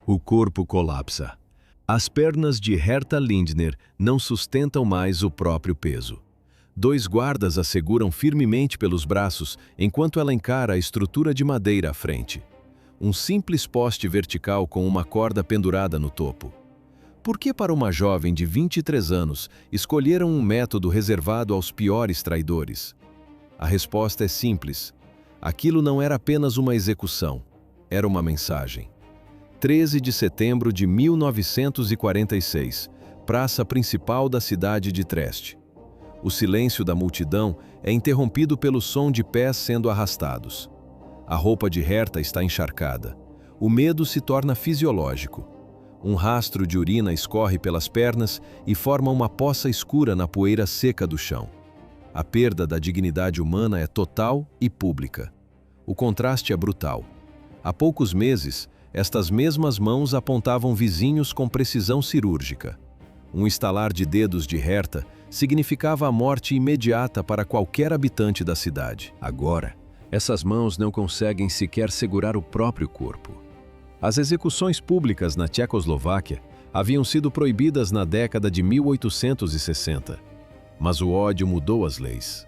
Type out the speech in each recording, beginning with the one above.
O corpo colapsa. As pernas de Herta Lindner não sustentam mais o próprio peso. Dois guardas a seguram firmemente pelos braços enquanto ela encara a estrutura de madeira à frente. Um simples poste vertical com uma corda pendurada no topo. Por que para uma jovem de 23 anos escolheram um método reservado aos piores traidores? A resposta é simples. Aquilo não era apenas uma execução, era uma mensagem. 13 de setembro de 1946, praça principal da cidade de Trieste. O silêncio da multidão é interrompido pelo som de pés sendo arrastados. A roupa de Herta está encharcada. O medo se torna fisiológico. Um rastro de urina escorre pelas pernas e forma uma poça escura na poeira seca do chão. A perda da dignidade humana é total e pública. O contraste é brutal. Há poucos meses, estas mesmas mãos apontavam vizinhos com precisão cirúrgica. Um estalar de dedos de Herta significava a morte imediata para qualquer habitante da cidade. Agora, essas mãos não conseguem sequer segurar o próprio corpo. As execuções públicas na Tchecoslováquia haviam sido proibidas na década de 1860, mas o ódio mudou as leis.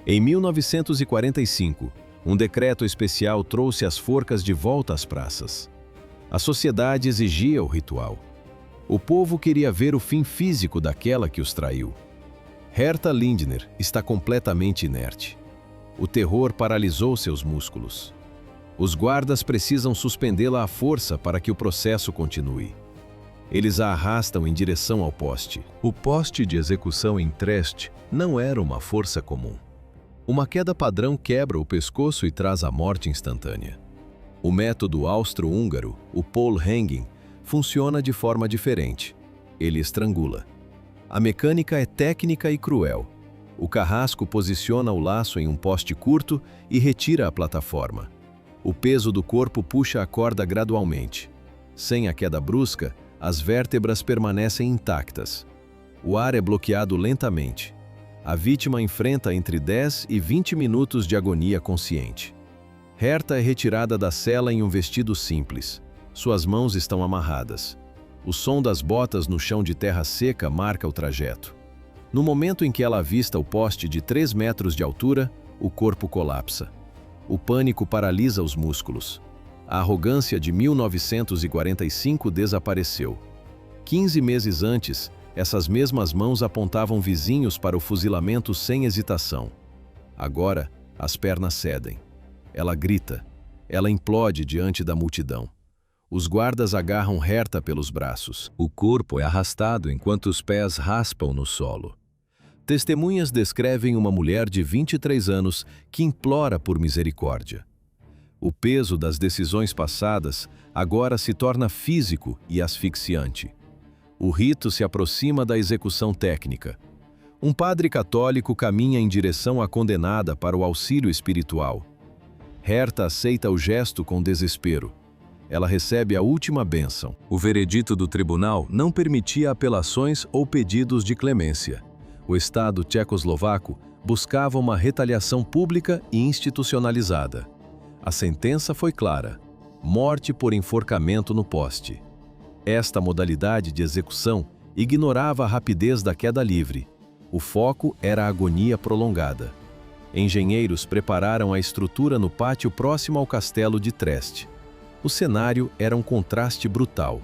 Em 1945, um decreto especial trouxe as forcas de volta às praças. A sociedade exigia o ritual. O povo queria ver o fim físico daquela que os traiu. Herta Lindner está completamente inerte. O terror paralisou seus músculos. Os guardas precisam suspendê-la à força para que o processo continue. Eles a arrastam em direção ao poste. O poste de execução em Trieste não era uma força comum. Uma queda padrão quebra o pescoço e traz a morte instantânea. O método austro-húngaro, o pole hanging, funciona de forma diferente. Ele estrangula. A mecânica é técnica e cruel. O carrasco posiciona o laço em um poste curto e retira a plataforma. O peso do corpo puxa a corda gradualmente. Sem a queda brusca, as vértebras permanecem intactas. O ar é bloqueado lentamente. A vítima enfrenta entre 10 e 20 minutos de agonia consciente. Herta é retirada da cela em um vestido simples. Suas mãos estão amarradas. O som das botas no chão de terra seca marca o trajeto. No momento em que ela avista o poste de 3 metros de altura, o corpo colapsa. O pânico paralisa os músculos. A arrogância de 1945 desapareceu. 15 meses antes, essas mesmas mãos apontavam vizinhos para o fuzilamento sem hesitação. Agora, as pernas cedem. Ela grita. Ela implode diante da multidão. Os guardas agarram Herta pelos braços. O corpo é arrastado enquanto os pés raspam no solo. Testemunhas descrevem uma mulher de 23 anos que implora por misericórdia. O peso das decisões passadas agora se torna físico e asfixiante. O rito se aproxima da execução técnica. Um padre católico caminha em direção à condenada para o auxílio espiritual. Herta aceita o gesto com desespero. Ela recebe a última bênção. O veredito do tribunal não permitia apelações ou pedidos de clemência. O Estado tchecoslovaco buscava uma retaliação pública e institucionalizada. A sentença foi clara: morte por enforcamento no poste. Esta modalidade de execução ignorava a rapidez da queda livre. O foco era a agonia prolongada. Engenheiros prepararam a estrutura no pátio próximo ao castelo de Trieste. O cenário era um contraste brutal.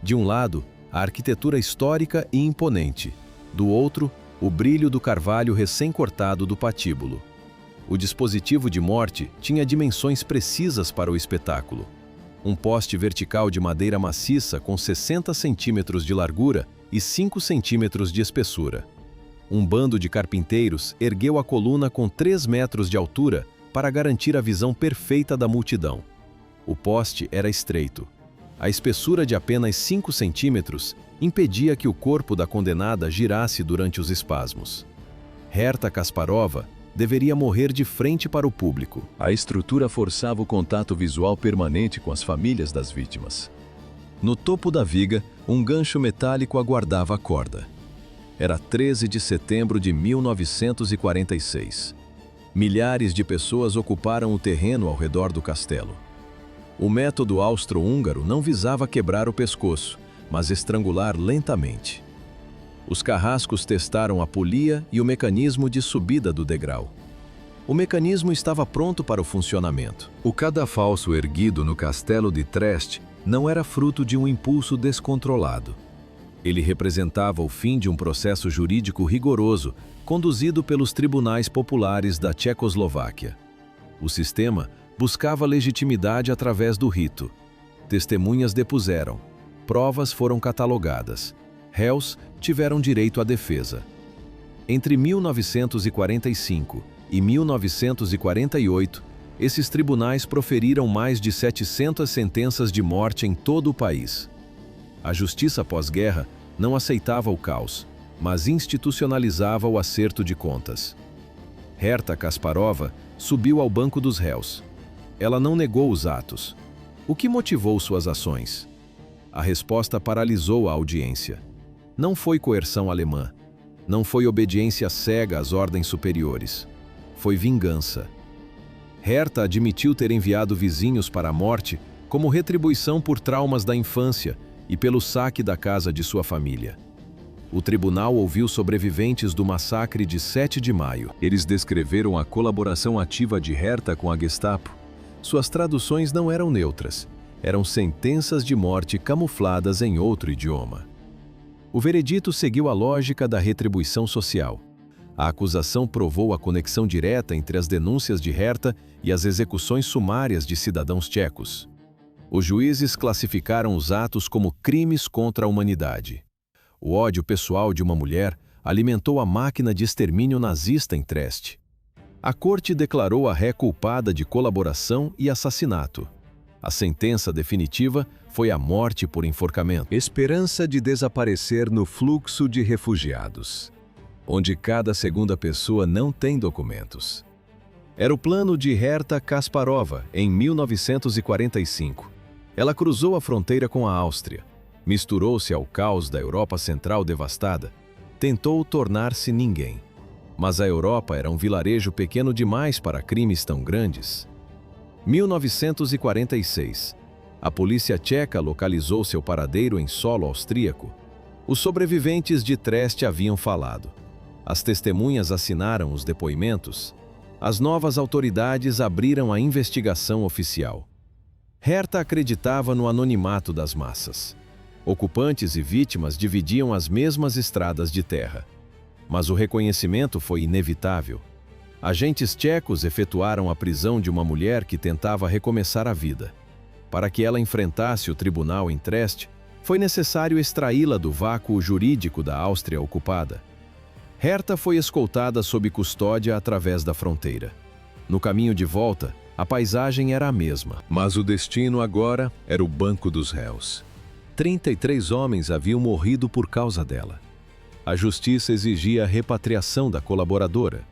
De um lado, a arquitetura histórica e imponente. Do outro, o brilho do carvalho recém-cortado do patíbulo. O dispositivo de morte tinha dimensões precisas para o espetáculo. Um poste vertical de madeira maciça com 60 centímetros de largura e 5 centímetros de espessura. Um bando de carpinteiros ergueu a coluna com 3 metros de altura para garantir a visão perfeita da multidão. O poste era estreito. A espessura de apenas 5 centímetros impedia que o corpo da condenada girasse durante os espasmos. Herta Kasparova deveria morrer de frente para o público. A estrutura forçava o contato visual permanente com as famílias das vítimas. No topo da viga, um gancho metálico aguardava a corda. Era 13 de setembro de 1946. Milhares de pessoas ocuparam o terreno ao redor do castelo. O método austro-húngaro não visava quebrar o pescoço, mas estrangular lentamente. Os carrascos testaram a polia e o mecanismo de subida do degrau. O mecanismo estava pronto para o funcionamento. O cadafalso erguido no castelo de Trest não era fruto de um impulso descontrolado. Ele representava o fim de um processo jurídico rigoroso, conduzido pelos tribunais populares da Tchecoslováquia. O sistema buscava legitimidade através do rito. Testemunhas depuseram, provas foram catalogadas, réus tiveram direito à defesa. Entre 1945 e 1948, esses tribunais proferiram mais de 700 sentenças de morte em todo o país. A justiça pós-guerra não aceitava o caos, mas institucionalizava o acerto de contas. Herta Kasparova subiu ao banco dos réus. Ela não negou os atos. O que motivou suas ações? A resposta paralisou a audiência. Não foi coerção alemã. Não foi obediência cega às ordens superiores. Foi vingança. Herta admitiu ter enviado vizinhos para a morte como retribuição por traumas da infância e pelo saque da casa de sua família. O tribunal ouviu sobreviventes do massacre de 7 de maio. Eles descreveram a colaboração ativa de Herta com a Gestapo. Suas traduções não eram neutras. Eram sentenças de morte camufladas em outro idioma. O veredito seguiu a lógica da retribuição social. A acusação provou a conexão direta entre as denúncias de Herta e as execuções sumárias de cidadãos tchecos. Os juízes classificaram os atos como crimes contra a humanidade. O ódio pessoal de uma mulher alimentou a máquina de extermínio nazista em Trest. A corte declarou a ré culpada de colaboração e assassinato. A sentença definitiva foi a morte por enforcamento. Esperança de desaparecer no fluxo de refugiados, onde cada segunda pessoa não tem documentos. Era o plano de Herta Kasparova em 1945. Ela cruzou a fronteira com a Áustria, misturou-se ao caos da Europa Central devastada, tentou tornar-se ninguém. Mas a Europa era um vilarejo pequeno demais para crimes tão grandes. 1946. A polícia tcheca localizou seu paradeiro em solo austríaco. Os sobreviventes de Trest haviam falado. As testemunhas assinaram os depoimentos. As novas autoridades abriram a investigação oficial. Herta acreditava no anonimato das massas. Ocupantes e vítimas dividiam as mesmas estradas de terra. Mas o reconhecimento foi inevitável. Agentes tchecos efetuaram a prisão de uma mulher que tentava recomeçar a vida. Para que ela enfrentasse o tribunal em Trest, foi necessário extraí-la do vácuo jurídico da Áustria ocupada. Herta foi escoltada sob custódia através da fronteira. No caminho de volta, a paisagem era a mesma. Mas o destino agora era o banco dos réus. 33 homens haviam morrido por causa dela. A justiça exigia a repatriação da colaboradora.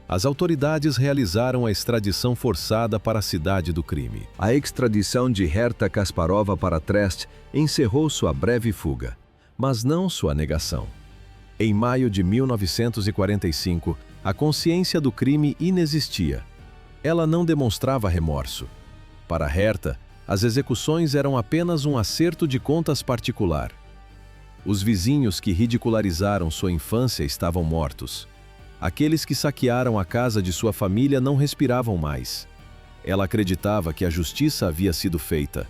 As autoridades realizaram a extradição forçada para a cidade do crime. A extradição de Herta Kasparova para Trest encerrou sua breve fuga, mas não sua negação. Em maio de 1945, a consciência do crime inexistia. Ela não demonstrava remorso. Para Herta, as execuções eram apenas um acerto de contas particular. Os vizinhos que ridicularizaram sua infância estavam mortos. Aqueles que saquearam a casa de sua família não respiravam mais. Ela acreditava que a justiça havia sido feita.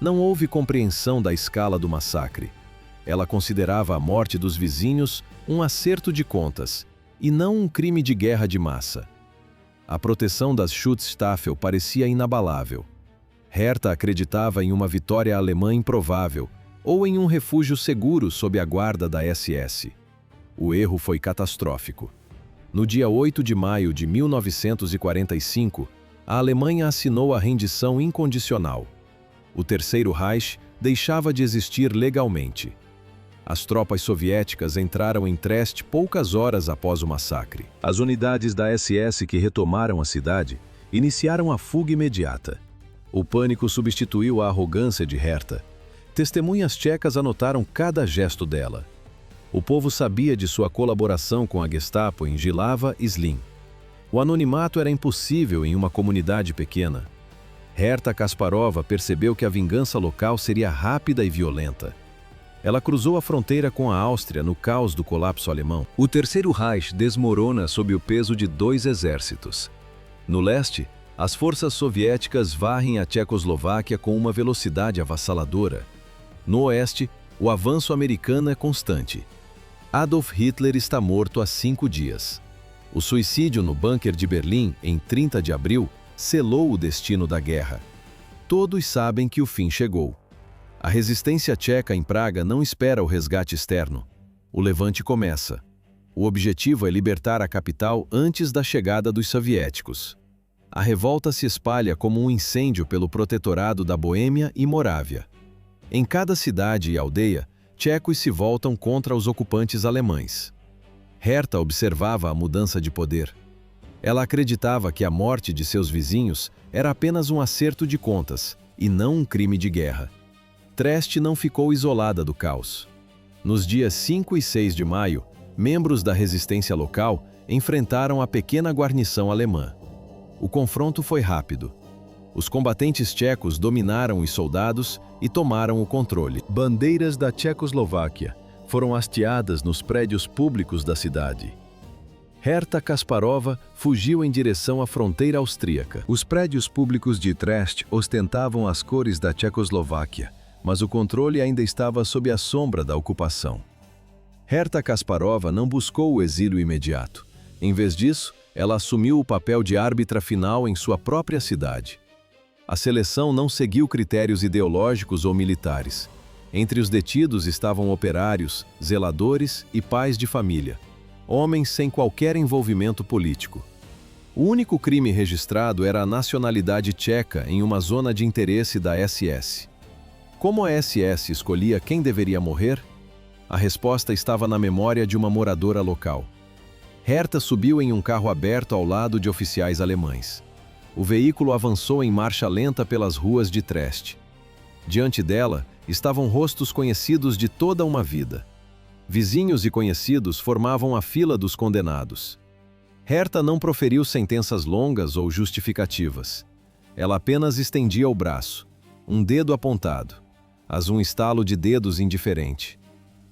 Não houve compreensão da escala do massacre. Ela considerava a morte dos vizinhos um acerto de contas, e não um crime de guerra de massa. A proteção das Schutzstaffel parecia inabalável. Herta acreditava em uma vitória alemã improvável, ou em um refúgio seguro sob a guarda da SS. O erro foi catastrófico. No dia 8 de maio de 1945, a Alemanha assinou a rendição incondicional. O Terceiro Reich deixava de existir legalmente. As tropas soviéticas entraram em Trest poucas horas após o massacre. As unidades da SS que retomaram a cidade iniciaram a fuga imediata. O pânico substituiu a arrogância de Herta. Testemunhas tchecas anotaram cada gesto dela. O povo sabia de sua colaboração com a Gestapo em Jihlava e Zlín. O anonimato era impossível em uma comunidade pequena. Herta Kasparova percebeu que a vingança local seria rápida e violenta. Ela cruzou a fronteira com a Áustria no caos do colapso alemão. O Terceiro Reich desmorona sob o peso de 2 exércitos. No leste, as forças soviéticas varrem a Tchecoslováquia com uma velocidade avassaladora. No oeste, o avanço americano é constante. Adolf Hitler está morto há 5 dias. O suicídio no bunker de Berlim, em 30 de abril, selou o destino da guerra. Todos sabem que o fim chegou. A resistência tcheca em Praga não espera o resgate externo. O levante começa. O objetivo é libertar a capital antes da chegada dos soviéticos. A revolta se espalha como um incêndio pelo protetorado da Boêmia e Morávia. Em cada cidade e aldeia, tchecos se voltam contra os ocupantes alemães. Herta observava a mudança de poder. Ela acreditava que a morte de seus vizinhos era apenas um acerto de contas, e não um crime de guerra. Trieste não ficou isolada do caos. Nos dias 5 e 6 de maio, membros da resistência local enfrentaram a pequena guarnição alemã. O confronto foi rápido. Os combatentes tchecos dominaram os soldados e tomaram o controle. Bandeiras da Tchecoslováquia foram hasteadas nos prédios públicos da cidade. Herta Kasparova fugiu em direção à fronteira austríaca. Os prédios públicos de Trieste ostentavam as cores da Tchecoslováquia, mas o controle ainda estava sob a sombra da ocupação. Herta Kasparova não buscou o exílio imediato. Em vez disso, ela assumiu o papel de árbitra final em sua própria cidade. A seleção não seguiu critérios ideológicos ou militares. Entre os detidos estavam operários, zeladores e pais de família, homens sem qualquer envolvimento político. O único crime registrado era a nacionalidade tcheca em uma zona de interesse da SS. Como a SS escolhia quem deveria morrer? A resposta estava na memória de uma moradora local. Herta subiu em um carro aberto ao lado de oficiais alemães. O veículo avançou em marcha lenta pelas ruas de Trieste. Diante dela estavam rostos conhecidos de toda uma vida. Vizinhos e conhecidos formavam a fila dos condenados. Herta não proferiu sentenças longas ou justificativas. Ela apenas estendia o braço, um dedo apontado, um estalo de dedos indiferente.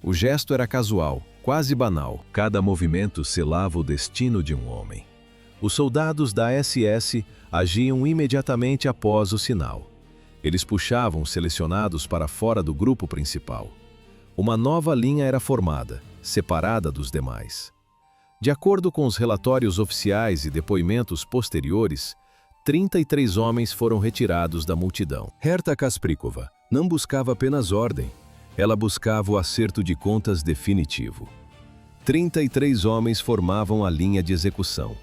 O gesto era casual, quase banal. Cada movimento selava o destino de um homem. Os soldados da SS agiam imediatamente após o sinal. Eles puxavam os selecionados para fora do grupo principal. Uma nova linha era formada, separada dos demais. De acordo com os relatórios oficiais e depoimentos posteriores, 33 homens foram retirados da multidão. Herta Kasparova não buscava apenas ordem, ela buscava o acerto de contas definitivo. 33 homens formavam a linha de execução.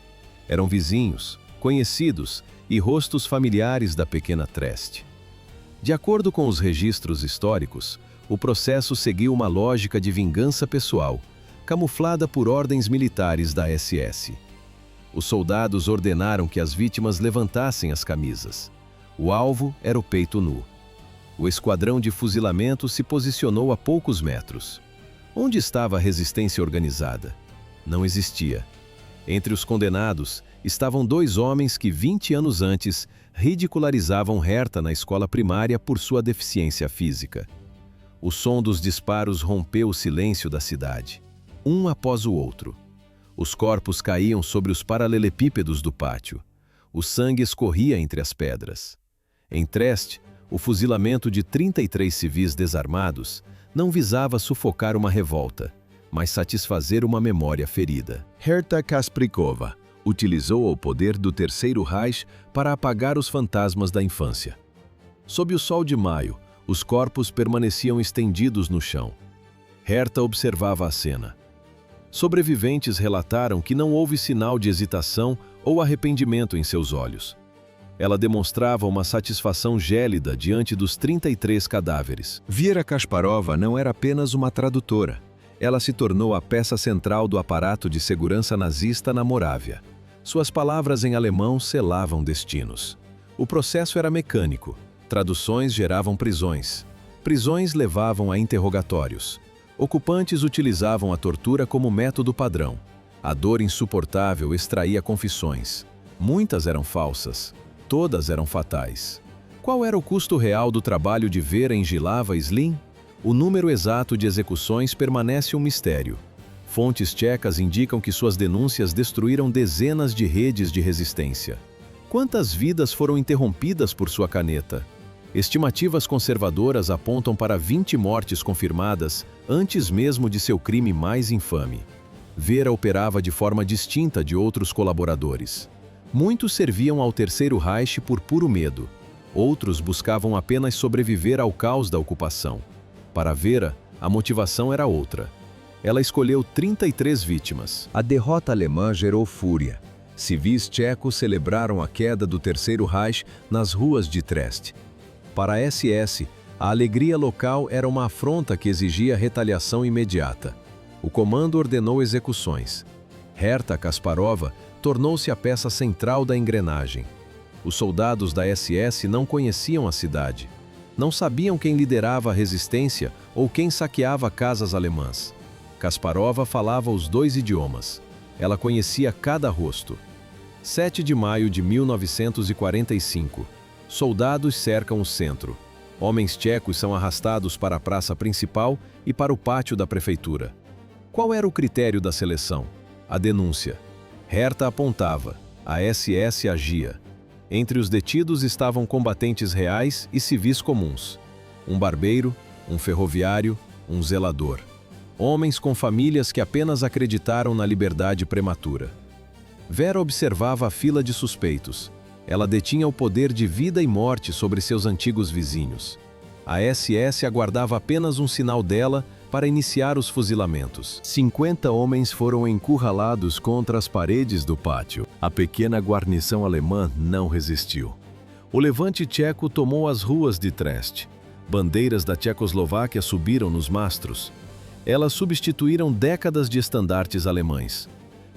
Eram vizinhos, conhecidos e rostos familiares da pequena Trieste. De acordo com os registros históricos, o processo seguiu uma lógica de vingança pessoal, camuflada por ordens militares da SS. Os soldados ordenaram que as vítimas levantassem as camisas. O alvo era o peito nu. O esquadrão de fuzilamento se posicionou a poucos metros. Onde estava a resistência organizada? Não existia. Entre os condenados estavam 2 homens que 20 anos antes ridicularizavam Herta na escola primária por sua deficiência física. O som dos disparos rompeu o silêncio da cidade, um após o outro. Os corpos caíam sobre os paralelepípedos do pátio. O sangue escorria entre as pedras. Em Trieste, o fuzilamento de 33 civis desarmados não visava sufocar uma revolta, mas satisfazer uma memória ferida. Herta Kasparova utilizou o poder do Terceiro Reich para apagar os fantasmas da infância. Sob o sol de maio, os corpos permaneciam estendidos no chão. Herta observava a cena. Sobreviventes relataram que não houve sinal de hesitação ou arrependimento em seus olhos. Ela demonstrava uma satisfação gélida diante dos 33 cadáveres. Vera Kasparova não era apenas uma tradutora. Ela se tornou a peça central do aparato de segurança nazista na Morávia. Suas palavras em alemão selavam destinos. O processo era mecânico. Traduções geravam prisões. Prisões levavam a interrogatórios. Ocupantes utilizavam a tortura como método padrão. A dor insuportável extraía confissões. Muitas eram falsas. Todas eram fatais. Qual era o custo real do trabalho de Vera em Jihlava e Zlín? O número exato de execuções permanece um mistério. Fontes tchecas indicam que suas denúncias destruíram dezenas de redes de resistência. Quantas vidas foram interrompidas por sua caneta? Estimativas conservadoras apontam para 20 mortes confirmadas antes mesmo de seu crime mais infame. Vera operava de forma distinta de outros colaboradores. Muitos serviam ao Terceiro Reich por puro medo. Outros buscavam apenas sobreviver ao caos da ocupação. Para Vera, a motivação era outra. Ela escolheu 33 vítimas. A derrota alemã gerou fúria. Civis tchecos celebraram a queda do Terceiro Reich nas ruas de Trieste. Para a SS, a alegria local era uma afronta que exigia retaliação imediata. O comando ordenou execuções. Herta Kasparova tornou-se a peça central da engrenagem. Os soldados da SS não conheciam a cidade. Não sabiam quem liderava a resistência ou quem saqueava casas alemãs. Kasparova falava os 2 idiomas. Ela conhecia cada rosto. 7 de maio de 1945. Soldados cercam o centro. Homens tchecos são arrastados para a praça principal e para o pátio da prefeitura. Qual era o critério da seleção? A denúncia. Herta apontava. A SS agia. Entre os detidos estavam combatentes reais e civis comuns. Um barbeiro, um ferroviário, um zelador. Homens com famílias que apenas acreditaram na liberdade prematura. Vera observava a fila de suspeitos. Ela detinha o poder de vida e morte sobre seus antigos vizinhos. A SS aguardava apenas um sinal dela para iniciar os fuzilamentos. 50 homens foram encurralados contra as paredes do pátio. A pequena guarnição alemã não resistiu. O levante tcheco tomou as ruas de Trieste. Bandeiras da Tchecoslováquia subiram nos mastros. Elas substituíram décadas de estandartes alemães.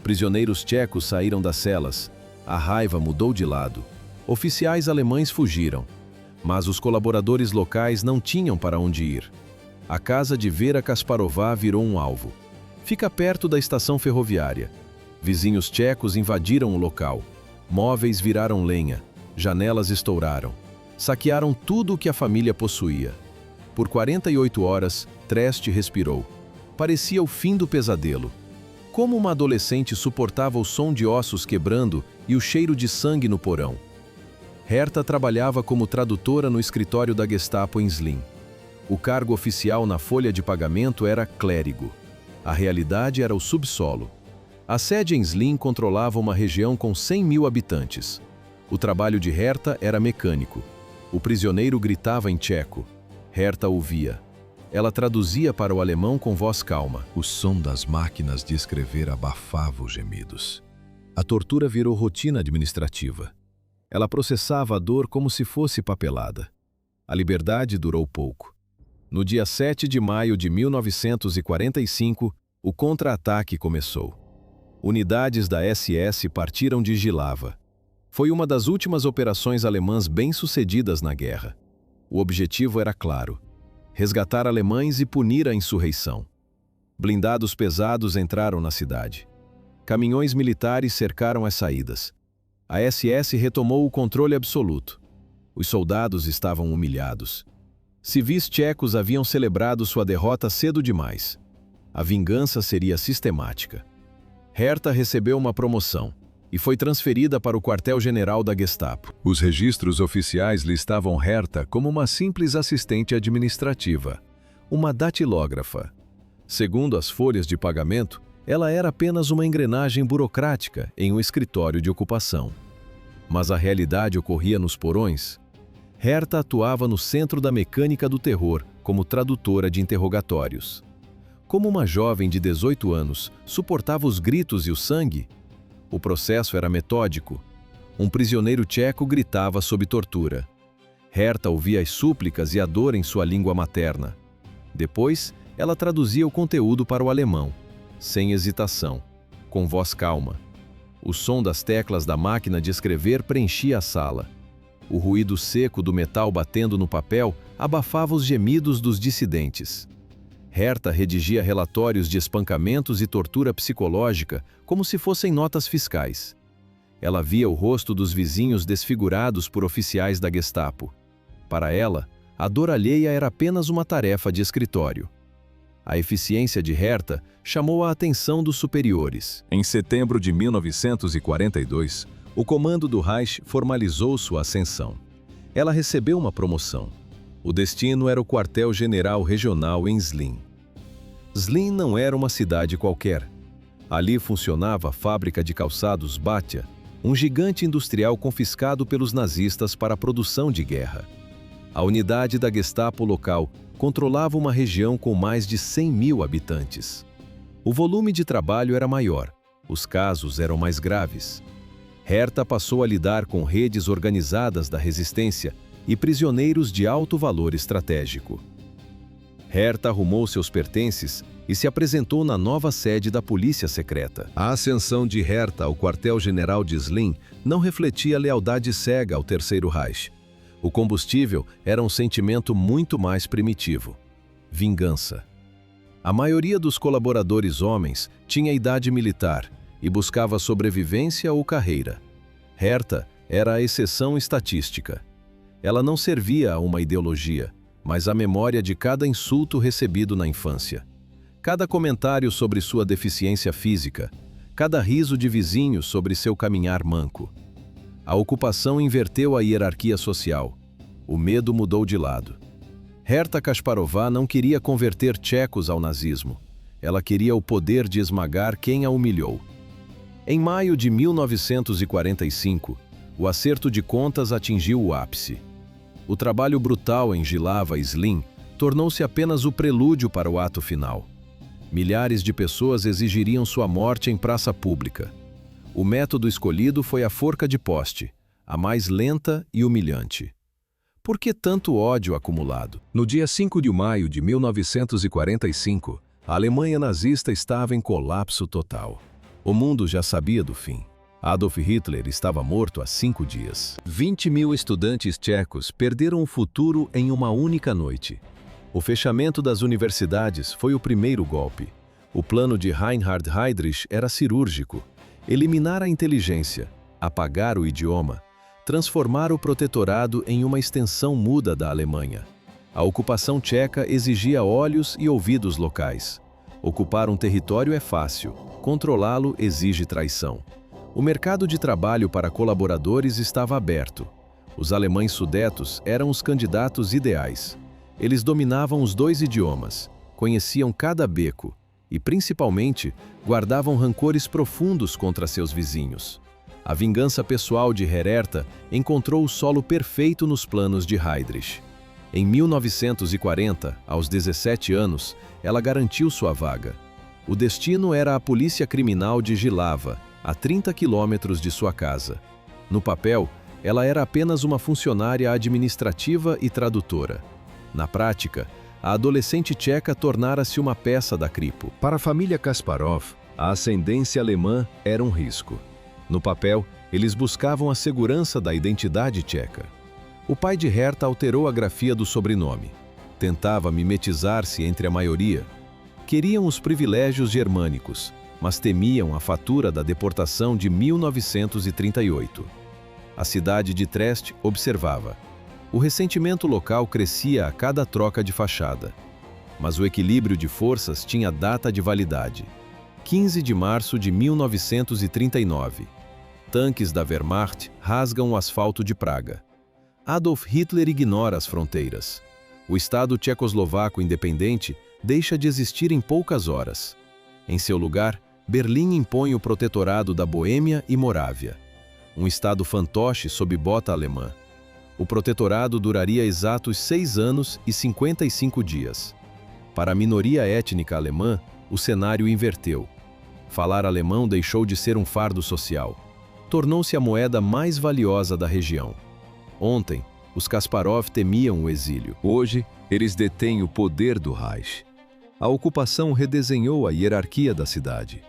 Prisioneiros tchecos saíram das celas. A raiva mudou de lado. Oficiais alemães fugiram. Mas os colaboradores locais não tinham para onde ir. A casa de Vera Kasparová virou um alvo. Fica perto da estação ferroviária. Vizinhos tchecos invadiram o local. Móveis viraram lenha. Janelas estouraram. Saquearam tudo o que a família possuía. Por 48 horas, Trieste respirou. Parecia o fim do pesadelo. Como uma adolescente suportava o som de ossos quebrando e o cheiro de sangue no porão? Herta trabalhava como tradutora no escritório da Gestapo em Zlín. O cargo oficial na folha de pagamento era clérigo. A realidade era o subsolo. A sede em Zlín controlava uma região com 100.000 habitantes. O trabalho de Herta era mecânico. O prisioneiro gritava em tcheco. Herta ouvia. Ela traduzia para o alemão com voz calma. O som das máquinas de escrever abafava os gemidos. A tortura virou rotina administrativa. Ela processava a dor como se fosse papelada. A liberdade durou pouco. No dia 7 de maio de 1945, o contra-ataque começou. Unidades da SS partiram de Jihlava. Foi uma das últimas operações alemãs bem-sucedidas na guerra. O objetivo era claro: resgatar alemães e punir a insurreição. Blindados pesados entraram na cidade. Caminhões militares cercaram as saídas. A SS retomou o controle absoluto. Os soldados estavam humilhados. Civis tchecos haviam celebrado sua derrota cedo demais. A vingança seria sistemática. Herta recebeu uma promoção e foi transferida para o quartel-general da Gestapo. Os registros oficiais listavam Herta como uma simples assistente administrativa, uma datilógrafa. Segundo as folhas de pagamento, ela era apenas uma engrenagem burocrática em um escritório de ocupação. Mas a realidade ocorria nos porões. Herta atuava no centro da mecânica do terror como tradutora de interrogatórios. Como uma jovem de 18 anos suportava os gritos e o sangue? O processo era metódico. Um prisioneiro tcheco gritava sob tortura. Herta ouvia as súplicas e a dor em sua língua materna. Depois, ela traduzia o conteúdo para o alemão, sem hesitação, com voz calma. O som das teclas da máquina de escrever preenchia a sala. O ruído seco do metal batendo no papel abafava os gemidos dos dissidentes. Herta redigia relatórios de espancamentos e tortura psicológica como se fossem notas fiscais. Ela via o rosto dos vizinhos desfigurados por oficiais da Gestapo. Para ela, a dor alheia era apenas uma tarefa de escritório. A eficiência de Herta chamou a atenção dos superiores. Em setembro de 1942, o comando do Reich formalizou sua ascensão. Ela recebeu uma promoção. O destino era o quartel-general regional em Zlín. Zlín não era uma cidade qualquer. Ali funcionava a fábrica de calçados Batia, um gigante industrial confiscado pelos nazistas para a produção de guerra. A unidade da Gestapo local controlava uma região com mais de 100 mil habitantes. O volume de trabalho era maior, os casos eram mais graves. Herta passou a lidar com redes organizadas da resistência e prisioneiros de alto valor estratégico. Herta arrumou seus pertences e se apresentou na nova sede da polícia secreta. A ascensão de Herta ao quartel-general de Zlín não refletia lealdade cega ao Terceiro Reich. O combustível era um sentimento muito mais primitivo: vingança. A maioria dos colaboradores homens tinha idade militar e buscava sobrevivência ou carreira. Herta era a exceção estatística. Ela não servia a uma ideologia, mas à memória de cada insulto recebido na infância. Cada comentário sobre sua deficiência física, cada riso de vizinho sobre seu caminhar manco. A ocupação inverteu a hierarquia social. O medo mudou de lado. Herta Kasparová não queria converter tchecos ao nazismo. Ela queria o poder de esmagar quem a humilhou. Em maio de 1945, o acerto de contas atingiu o ápice. O trabalho brutal em Jihlava e Zlín tornou-se apenas o prelúdio para o ato final. Milhares de pessoas exigiriam sua morte em praça pública. O método escolhido foi a forca de poste, a mais lenta e humilhante. Por que tanto ódio acumulado? No dia 5 de maio de 1945, a Alemanha nazista estava em colapso total. O mundo já sabia do fim. Adolf Hitler estava morto há 5 dias. 20 mil estudantes tchecos perderam o futuro em uma única noite. O fechamento das universidades foi o primeiro golpe. O plano de Reinhard Heydrich era cirúrgico: eliminar a inteligência, apagar o idioma, transformar o protetorado em uma extensão muda da Alemanha. A ocupação tcheca exigia olhos e ouvidos locais. Ocupar um território é fácil, controlá-lo exige traição. O mercado de trabalho para colaboradores estava aberto. Os alemães sudetos eram os candidatos ideais. Eles dominavam os 2 idiomas, conheciam cada beco e, principalmente, guardavam rancores profundos contra seus vizinhos. A vingança pessoal de Herta encontrou o solo perfeito nos planos de Heydrich. Em 1940, aos 17 anos, ela garantiu sua vaga. O destino era a polícia criminal de Jihlava, a 30 quilômetros de sua casa. No papel, ela era apenas uma funcionária administrativa e tradutora. Na prática, a adolescente tcheca tornara-se uma peça da Kripo. Para a família Kasparov, a ascendência alemã era um risco. No papel, eles buscavam a segurança da identidade tcheca. O pai de Herta alterou a grafia do sobrenome. Tentava mimetizar-se entre a maioria. Queriam os privilégios germânicos, mas temiam a fatura da deportação de 1938. A cidade de Trieste observava. O ressentimento local crescia a cada troca de fachada. Mas o equilíbrio de forças tinha data de validade: 15 de março de 1939. Tanques da Wehrmacht rasgam o asfalto de Praga. Adolf Hitler ignora as fronteiras. O Estado tchecoslovaco independente deixa de existir em poucas horas. Em seu lugar, Berlim impõe o protetorado da Boêmia e Morávia. Um Estado fantoche sob bota alemã. O protetorado duraria exatos 6 anos e 55 dias. Para a minoria étnica alemã, o cenário inverteu. Falar alemão deixou de ser um fardo social. Tornou-se a moeda mais valiosa da região. Ontem, os Kasparov temiam o exílio. Hoje, eles detêm o poder do Reich. A ocupação redesenhou a hierarquia da cidade.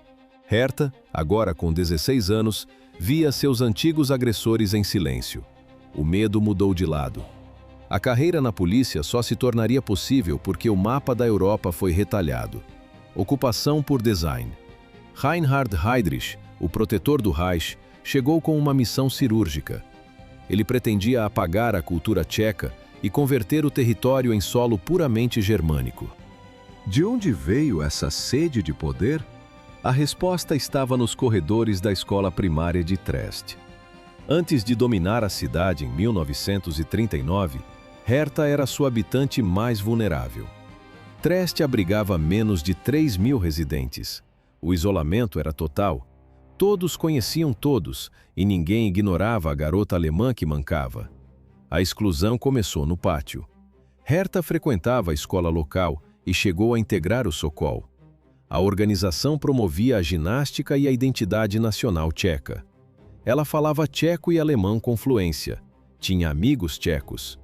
Herta, agora com 16 anos, via seus antigos agressores em silêncio. O medo mudou de lado. A carreira na polícia só se tornaria possível porque o mapa da Europa foi retalhado. Ocupação por design. Reinhard Heydrich, o protetor do Reich, chegou com uma missão cirúrgica. Ele pretendia apagar a cultura tcheca e converter o território em solo puramente germânico. De onde veio essa sede de poder? A resposta estava nos corredores da escola primária de Trieste. Antes de dominar a cidade em 1939, Herta era sua habitante mais vulnerável. Trieste abrigava menos de 3.000 residentes. O isolamento era total. Todos conheciam todos e ninguém ignorava a garota alemã que mancava. A exclusão começou no pátio. Herta frequentava a escola local e chegou a integrar o Sokol. A organização promovia a ginástica e a identidade nacional tcheca. Ela falava tcheco e alemão com fluência. Tinha amigos tchecos.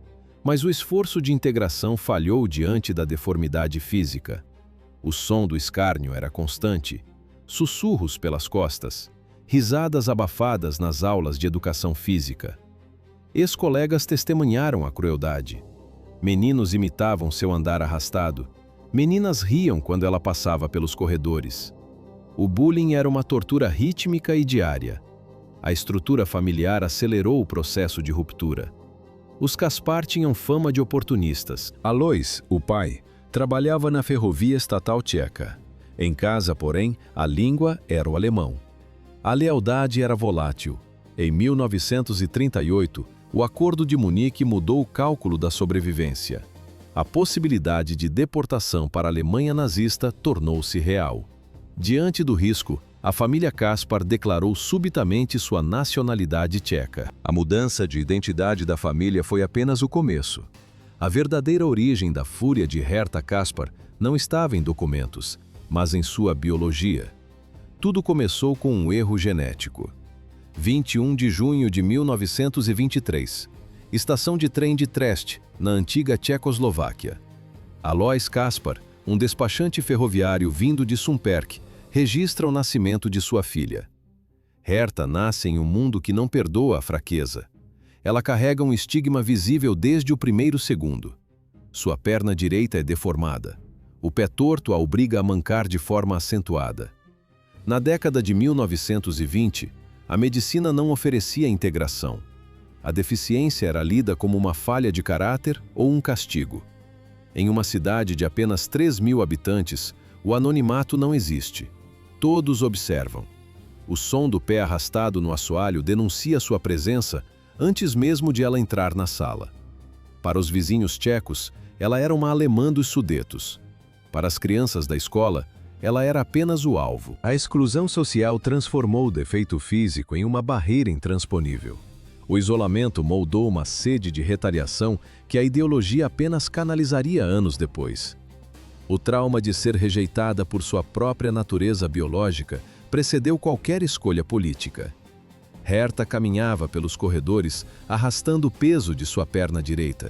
Mas o esforço de integração falhou diante da deformidade física. O som do escárnio era constante. Sussurros pelas costas. Risadas abafadas nas aulas de educação física. Ex-colegas testemunharam a crueldade. Meninos imitavam seu andar arrastado. Meninas riam quando ela passava pelos corredores. O bullying era uma tortura rítmica e diária. A estrutura familiar acelerou o processo de ruptura. Os Kaspar tinham fama de oportunistas. Alois, o pai, trabalhava na ferrovia estatal tcheca. Em casa, porém, a língua era o alemão. A lealdade era volátil. Em 1938, o Acordo de Munique mudou o cálculo da sobrevivência. A possibilidade de deportação para a Alemanha nazista tornou-se real. Diante do risco, a família Kaspar declarou subitamente sua nacionalidade tcheca. A mudança de identidade da família foi apenas o começo. A verdadeira origem da fúria de Herta Kaspar não estava em documentos, mas em sua biologia. Tudo começou com um erro genético. 21 de junho de 1923. Estação de trem de Trieste, na antiga Tchecoslováquia. Alois Kaspar, um despachante ferroviário vindo de Šumperk, registra o nascimento de sua filha. Herta nasce em um mundo que não perdoa a fraqueza. Ela carrega um estigma visível desde o primeiro segundo. Sua perna direita é deformada. O pé torto a obriga a mancar de forma acentuada. Na década de 1920, a medicina não oferecia integração. A deficiência era lida como uma falha de caráter ou um castigo. Em uma cidade de apenas 3.000 habitantes, o anonimato não existe. Todos observam. O som do pé arrastado no assoalho denuncia sua presença antes mesmo de ela entrar na sala. Para os vizinhos tchecos, ela era uma alemã dos Sudetos. Para as crianças da escola, ela era apenas o alvo. A exclusão social transformou o defeito físico em uma barreira intransponível. O isolamento moldou uma sede de retaliação que a ideologia apenas canalizaria anos depois. O trauma de ser rejeitada por sua própria natureza biológica precedeu qualquer escolha política. Herta caminhava pelos corredores arrastando o peso de sua perna direita.